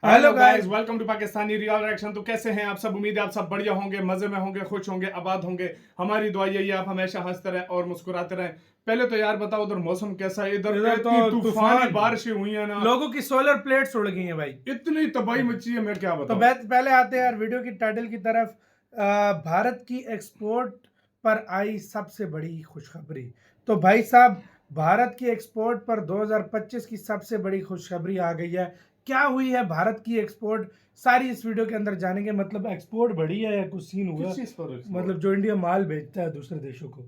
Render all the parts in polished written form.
Hello guys, welcome to Pakistani real reaction. तो कैसे हैं आप सब? उम्मीद है आप सब बढ़िया होंगे, मजे में होंगे, खुश होंगे, आबाद होंगे। हमारी दुआ यही है आप हमेशा हंसते रहें और मुस्कुराते रहें। पहले तो यार बताओ उधर मौसम कैसा है? इधर तो तूफानी बारिशें हुई है ना, लोगों की सोलर प्लेट्स उड़ गई हैं भाई, इतनी तबाही मची है, मैं क्या तो बताऊं। पहले आते हैं यार वीडियो की टाइटल की तरफ। भारत की एक्सपोर्ट पर आई सबसे बड़ी खुशखबरी। तो भाई साहब, भारत की एक्सपोर्ट पर 2025 की सबसे बड़ी खुशखबरी आ गई है। क्या हुई है भारत की एक्सपोर्ट, सारी इस वीडियो के अंदर जानेंगे। मतलब एक्सपोर्ट बढ़ी है या कुछ सीन हुआ? मतलब जो इंडिया माल बेचता है दूसरे देशों को,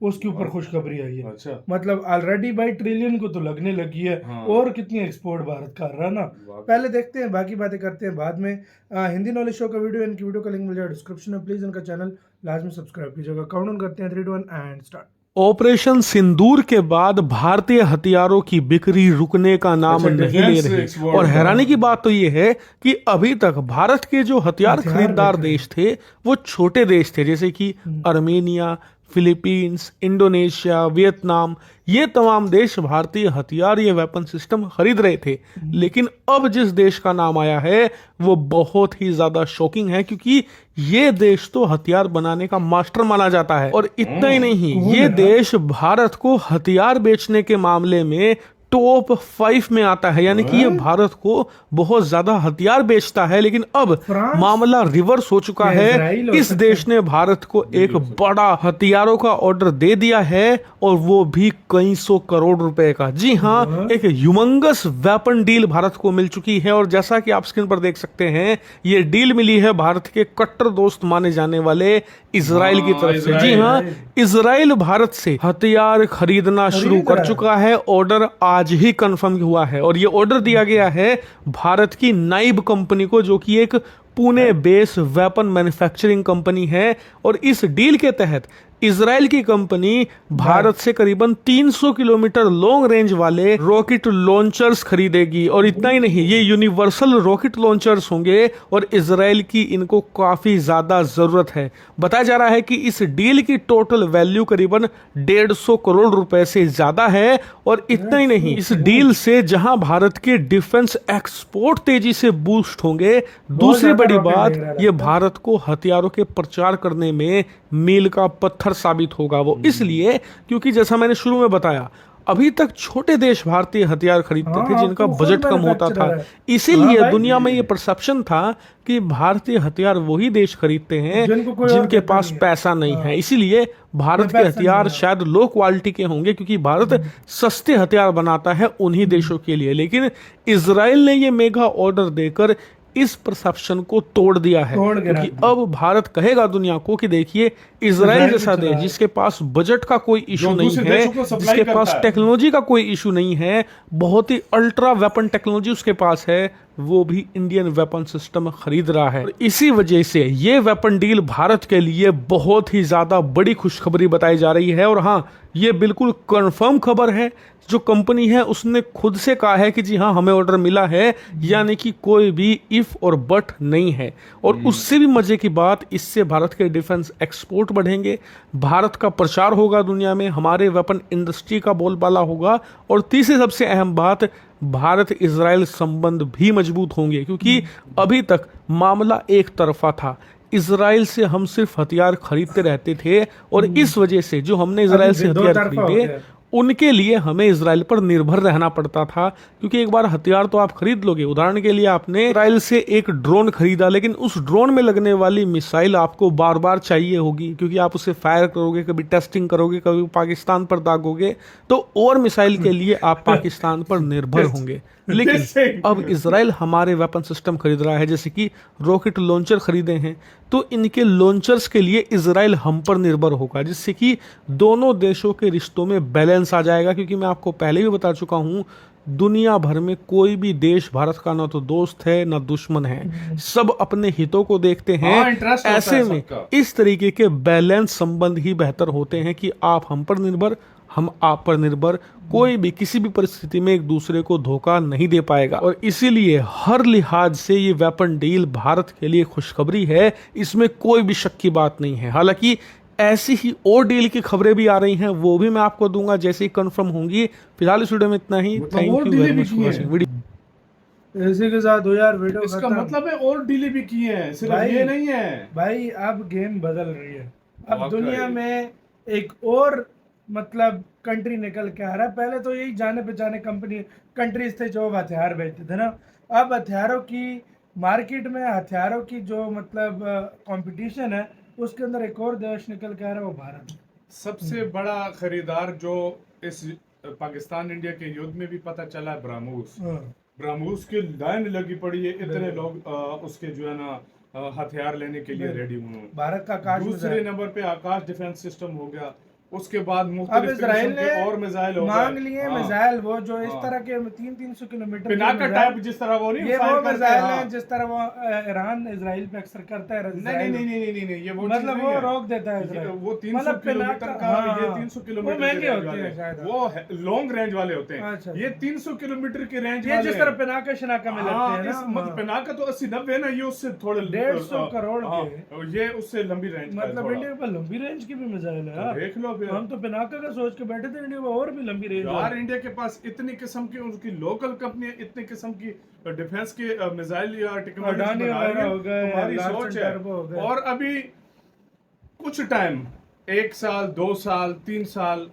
उसके ऊपर खुशखबरी आई है। अच्छा, मतलब ऑलरेडी भाई ट्रिलियन को तो लगने लगी है। हाँ। और कितनी एक्सपोर्ट भारत कर रहा है ना। पहले देखते हैं, बाकी बातें करते हैं बाद में। हिंदी नॉलेज शो का वीडियो, इनकी वीडियो का लिंक मिल जाएगा डिस्क्रिप्शन में। प्लीज इनका चैनल लाजमी सब्सक्राइब कीजिएगा। काउंट करते हैं 3 2 1 एंड स्टार्ट। ऑपरेशन सिंदूर के बाद भारतीय हथियारों की बिक्री रुकने का नाम नहीं ले रही। और हैरानी की बात तो ये है कि अभी तक भारत के जो हथियार खरीदार देश थे वो छोटे देश थे, जैसे कि आर्मेनिया, फिलीपींस, इंडोनेशिया, वियतनाम। ये तमाम देश भारतीय हथियार, ये वेपन सिस्टम खरीद रहे थे। लेकिन अब जिस देश का नाम आया है वो बहुत ही ज्यादा शॉकिंग है, क्योंकि ये देश तो हथियार बनाने का मास्टर माना जाता है। और इतना ही नहीं, ये देश भारत को हथियार बेचने के मामले में टॉप 5 में आता है, यानी कि ये भारत को बहुत ज्यादा हथियार बेचता है। लेकिन अब मामला रिवर्स हो चुका है। इस देश ने भारत को एक बड़ा हथियारों का ऑर्डर दे दिया है, और वो भी कई सौ करोड़ रुपए का। जी हाँ, एक ह्यूमंगस वेपन डील भारत को मिल चुकी है। और जैसा कि आप स्क्रीन पर देख सकते हैं, ये डील मिली है भारत के कट्टर दोस्त माने जाने वाले इजराइल की तरफ से। जी हाँ, इजराइल भारत से हथियार खरीदना शुरू कर चुका है। ऑर्डर आज ही कंफर्म हुआ है, और ये ऑर्डर दिया गया है भारत की नाइब कंपनी को, जो कि एक Pune base weapon manufacturing company है। और इस डील के तहत इजराइल की कंपनी भारत से करीबन 300 किलोमीटर लॉन्ग रेंज वाले रॉकेट लॉन्चर्स खरीदेगी। और इतना ही नहीं, ये यूनिवर्सल रॉकेट लॉन्चर्स होंगे, और इजराइल की इनको काफी ज्यादा जरूरत है। बताया जा रहा है कि इस डील की टोटल वैल्यू करीबन 150 करोड़ रुपए से ज्यादा है। और इतना ही नहीं, इस डील से जहां भारत के डिफेंस एक्सपोर्ट तेजी से बूस्ट होंगे, दूसरी बड़ी बात, ये भारत को हथियारों के प्रचार करने में मील का पत्थर साबित होगा। वो इसलिए क्योंकि जैसा मैंने शुरू में बताया, अभी तक छोटे देश भारतीय हथियार खरीदते थे जिनका बजट कम होता था। इसीलिए दुनिया में ये परसेप्शन था कि भारतीय हथियार वही देश खरीदते हैं जिनके पास पैसा नहीं है। इसीलिए भारत के हथियार शायद लो क्वालिटी के होंगे, क्योंकि भारत सस्ते हथियार बनाता है उन्हीं देशों के लिए। लेकिन इजराइल ने ये मेगा ऑर्डर देकर इस परसेप्शन को तोड़ दिया है, क्योंकि अब भारत कहेगा दुनिया को कि देखिए, इजराइल जैसा देश जिसके पास बजट का कोई इशू नहीं है, जिसके पास टेक्नोलॉजी का कोई इशू नहीं है, बहुत ही अल्ट्रा वेपन टेक्नोलॉजी उसके पास है, वो भी इंडियन वेपन सिस्टम खरीद रहा है। और इसी वजह से ये वेपन डील भारत के लिए बहुत ही ज्यादा बड़ी खुशखबरी बताई जा रही है। और हाँ, ये बिल्कुल कंफर्म खबर है। जो कंपनी है उसने खुद से कहा है कि जी हाँ, हमें ऑर्डर मिला है, यानी कि कोई भी इफ और बट नहीं है। और उससे भी मजे की बात, इससे भारत के डिफेंस एक्सपोर्ट बढ़ेंगे, भारत का प्रचार होगा दुनिया में, हमारे वेपन इंडस्ट्री का बोलबाला होगा। और तीसरी सबसे अहम बात, भारत इजराइल संबंध भी मजबूत होंगे, क्योंकि अभी तक मामला एक तरफा था। इजराइल से हम सिर्फ हथियार खरीदते रहते थे, और इस वजह से जो हमने इजराइल से हथियार खरीदे, उनके लिए हमें इजराइल पर निर्भर रहना पड़ता था। क्योंकि एक बार हथियार तो आप खरीद लोगे, उदाहरण के लिए आपने इजराइल से एक ड्रोन खरीदा, लेकिन उस ड्रोन में लगने वाली मिसाइल आपको बार बार चाहिए होगी, क्योंकि आप उसे फायर करोगे, कभी टेस्टिंग करोगे, कभी पाकिस्तान पर दागोगे, तो और मिसाइल के लिए आप पाकिस्तान पर निर्भर होंगे। लेकिन अब इजराइल हमारे वेपन सिस्टम खरीद रहा है, जैसे कि रॉकेट लॉन्चर खरीदे हैं, तो इनके लॉन्चर्स के लिए इजराइल हम पर निर्भर होगा, जिससे कि दोनों देशों के रिश्तों में बैलेंस आ जाएगा। क्योंकि मैं आपको पहले भी बता चुका हूं, दुनिया भर में कोई भी देश भारत का ना तो दोस्त है ना दुश्मन है, सब अपने हितों को देखते हैं। ऐसे में इस तरीके के बैलेंस संबंध ही बेहतर होते हैं कि आप हम पर निर्भर, हम आप पर निर्भर। कोई भी किसी भी परिस्थिति में एक दूसरे को धोखा नहीं दे पाएगा। और इसीलिए हर लिहाज से ये वेपन डील भारत के लिए खुशखबरी है, इसमें कोई भी शक की बात नहीं है। हालांकि ऐसी ही और डील की खबरें भी आ रही हैं, वो भी मैं आपको दूंगा जैसे ही कंफर्म होंगी। फिलहाल इस वीडियो में इतना ही। Thank you very much for watching video. इसी के साथ हो यार वीडियो इसका खत्म। मतलब है और डीले भी किए हैं, सिर्फ भाई- ये नहीं है। भाई अब गेम बदल रही है, अब वाकई। दुनिया में एक और मतलब कंट्री निकल के आ रहा है। पहले तो यही जाने पहचाने कंट्रीज थे जो हथियार बेचते थे ना, अब हथियारों की मार्केट में हथियारों की जो मतलब कंपटीशन है उसके अंदर एक और देश निकल के आ रहा है, वो भारत है। सबसे बड़ा खरीदार जो इस पाकिस्तान इंडिया के युद्ध में भी पता चला है, ब्रह्मोस। हाँ। ब्रह्मोस की लाइन लगी पड़ी है, इतने लोग उसके जो है ना हथियार लेने के लिए रेडी हुए हैं। भारत का आकाश दूसरे मिसाइल। नंबर पे आकाश डिफेंस सिस्टम हो गया, उसके बाद अब मुख्तलिफ इसराइल किस्म के और मिसाइल ने हो मांग गए। लिए हाँ। मिसाइल, वो जो इस हाँ। तरह के 300 किलोमीटर के पिनाका मिसाइल- टाइप जिस तरह वो नहीं ये फायर वो करते मिसाइल हैं, है जिस तरह वो ईरान इजराइल पे अक्सर करता है। नहीं इजराइल- नहीं नहीं नहीं नहीं नहीं, ये वो चीज़ मतलब नहीं वो है। रोक देता है ये इजराइल। वो 300 मतलब किलोमीटर पिनाका- का, हाँ, ये हाँ। 300 वो किलोमीटर महंगे के रेंज होते हैं वाले, शायद। वो लॉन्ग रेंज वाले होते हैं। अच्छा, ये 300 किलोमीटर के रेंज ये वाले जिस तरह पिनाका शनाका में लगते हैं ना, मतलब पिनाका तो 80-90 ना, ये उससे थोड़े 150 करोड़ हाँ, के। ये उससे लंबी रेंज का है मतलब थोड़ा। इंडिया के पास लंबी रेंज की भी मिसाइल है यार। देख लो फिर। हम तो पिनाका का सोच के बैठे थे, इंडिया में और भी लंबी रेंज यार इंडिया के पास इतनी किस्म की उनकी लोकल कंपनी, इतनी किस्म की डिफेंस के मिसाइल या टेक्नोलॉजी अडानी बना रही वगैरह हो है, गए, तुम्हारी लार्सन सोच है। टर्बो हो गए। और अभी कुछ टाइम, 1 साल 2 साल 3 साल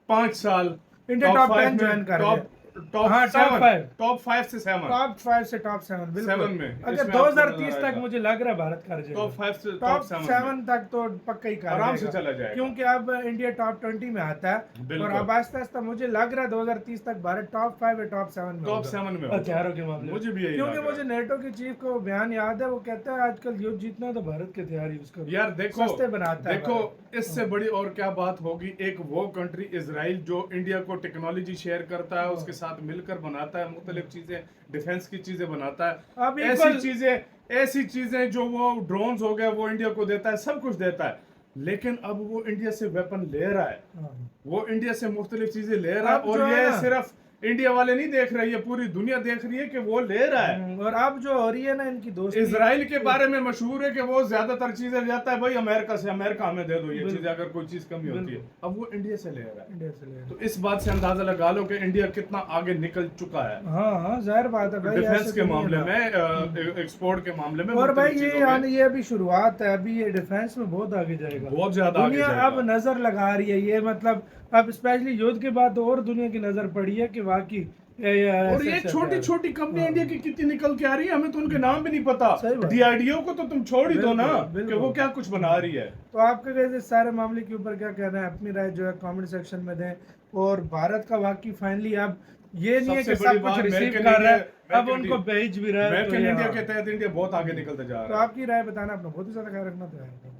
5 साल इंडिया top टॉप 10 5 में, ज्वाइन कर रही है। टॉप हाँ, top 7, five। टॉप 5 से 7, टॉप 5 से टॉप 7 बिल्कुल। 7 में। अगर इसमें 2030 आपको तक नजर मुझे लग रहा है भारत कर जाएगा। टॉप 5 से टॉप टॉप 7 तक तो पक्का ही कर आराम से जाएगा। चला जाएगा। क्योंकि अब इंडिया टॉप 20 में आता है बिल्कुल। और अब आहिस्ता आहिस्ता मुझे लग रहा है 2030 तक भारत टॉप 5 या टॉप 7 में टॉप होगा। 7 में होगा। हथियारों के मामले में। मुझे भी यही क्योंकि लग रहा मुझे नेटो के चीफ का वो बयान याद है, वो कहता है आजकल युद्ध जीतना है तो भारत के हथियार यूज करो। यार देखो, सस्ते बनाता है देखो भारत। इससे बड़ी और क्या बात होगी। एक वो कंट्री इजराइल जो इंडिया को टेक्नोलॉजी शेयर करता है, उसके साथ मिलकर बनाता है, मुख्तलिफ चीजें डिफेंस की चीजें बनाता है, अब ऐसी चीजें जो वो ड्रोन्स हो गए वो इंडिया को देता है, सब कुछ देता है। लेकिन अब वो इंडिया से वेपन ले रहा है, हाँ। वो इंडिया से मुख्तलिफ चीजें ले रहा है। अब जो और है ये ना- सिर्फ इंडिया वाले नहीं देख रहे, ये पूरी दुनिया देख रही है कि वो ले रहा है। और अब जो हो रही है ना इनकी दोस्ती, इजराइल के बारे में मशहूर है कि वो ज्यादातर चीजें जाता है भाई अमेरिका से, अमेरिका हमें दे दो ये चीजें अगर कोई चीज कमी होती है। अब वो इंडिया से ले रहा है। इंडिया से ले। तो इस बात से अंदाजा लगा लो कि इंडिया कितना आगे निकल चुका है हाँ हाँ जाहिर बात है भाई, डिफेंस ऐसे के तो नहीं है मामले ना। में, एक्सपोर्ट के मामले में। और भाई मुख्तलिफ ये चीजों में यानी ये अभी शुरुआत है, अभी ये डिफेंस में बहुत आगे जाएगा। बहुत ज्यादा आगे दुनिया जाएगा। अब नजर लगा रही है, ये मतलब अब स्पेशली युद्ध के बाद और दुनिया की नजर पड़ी है कि वाकई और ये छोटी छोटी कंपनी इंडिया की कितनी निकल के आ रही है, हमें तो उनके नाम भी नहीं पता। सही बात। डीआरडीओ को तो तुम छोड़ ही दो ना बिल्कुल, कि बिल्कुल। वो क्या कुछ बना रही है। तो आपका कैसे इस सारे मामले के ऊपर क्या कहना है, अपनी राय जो है कमेंट सेक्शन में दें। और भारत का वाकई फाइनली अब ये नहीं है कि सबसे बड़ी सब कुछ बात, रिसीव Make in कर रहा है, India- अब उनको भेज भी रहा है। मेक तो इन ये इंडिया हाँ। के तहत इंडिया बहुत आगे निकलता जा तो रहा है। आपकी राय बताना, अपना बहुत ही ज्यादा ख्याल रखना तो है।